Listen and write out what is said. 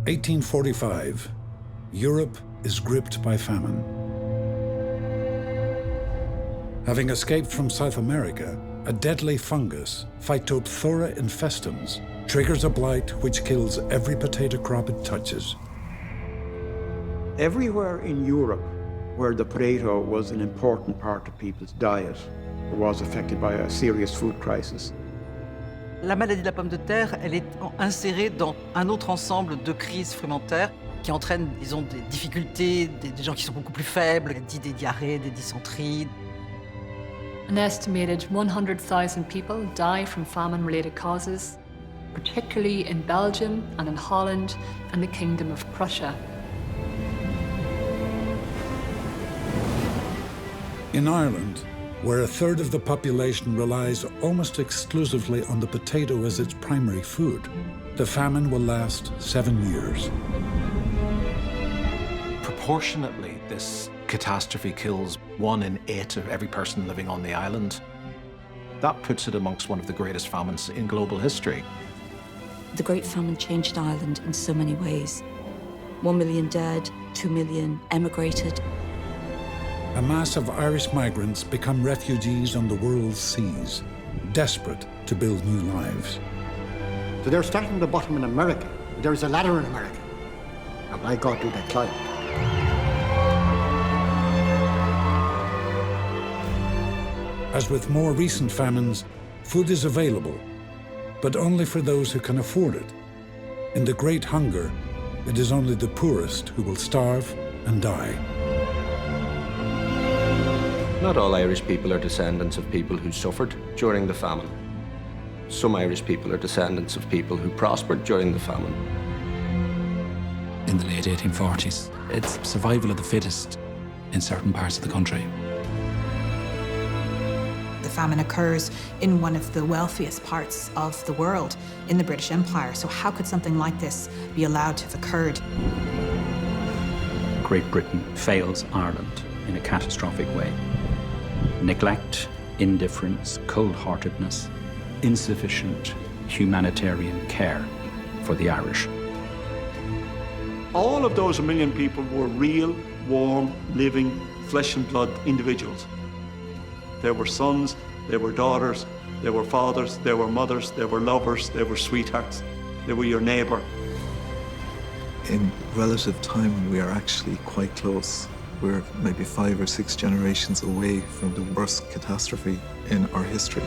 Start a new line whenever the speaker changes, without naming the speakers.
1845. Europe is gripped by famine. Having escaped from South America, a deadly fungus, Phytophthora infestans, triggers a blight which kills every potato crop it touches.
Everywhere in Europe where the potato was an important part of people's diet was affected by a serious food crisis.
La maladie de la pomme de terre, elle est insérée dans un autre ensemble de crises frumentaires qui entraînent, disons, des difficultés, des gens qui sont beaucoup plus faibles, des diarrhées, des dysenteries.
An estimated 100,000 people die from famine-related causes, particularly in Belgium and in Holland and the Kingdom of Prussia.
In Ireland, where a third of the population relies almost exclusively on the potato as its primary food, the famine will last 7 years.
Proportionately, this catastrophe kills 1 in 8 of every person living on the island. That puts it amongst one of the greatest famines in global history.
The Great Famine changed Ireland in so many ways. 1 million dead, 2 million emigrated.
A mass of Irish migrants become refugees on the world's seas, desperate to build new lives.
So they're starting at the bottom in America. There is a ladder in America. And by God, do they climb.
As with more recent famines, food is available, but only for those who can afford it. In the Great Hunger, it is only the poorest who will starve and die.
Not all Irish people are descendants of people who suffered during the famine. Some Irish people are descendants of people who prospered during the famine.
In the late 1840s, it's survival of the fittest in certain parts of the country.
The famine occurs in one of the wealthiest parts of the world, in the British Empire. So how could something like this be allowed to have occurred?
Great Britain fails Ireland in a catastrophic way. Neglect, indifference, cold-heartedness, insufficient humanitarian care for the Irish.
All of those 1 million people were real, warm, living, flesh and blood individuals. There were sons, there were daughters, there were fathers, there were mothers, there were lovers, there were sweethearts, they were your neighbour.
In relative time, we are actually quite close. We're maybe 5 or 6 generations away from the worst catastrophe in our history.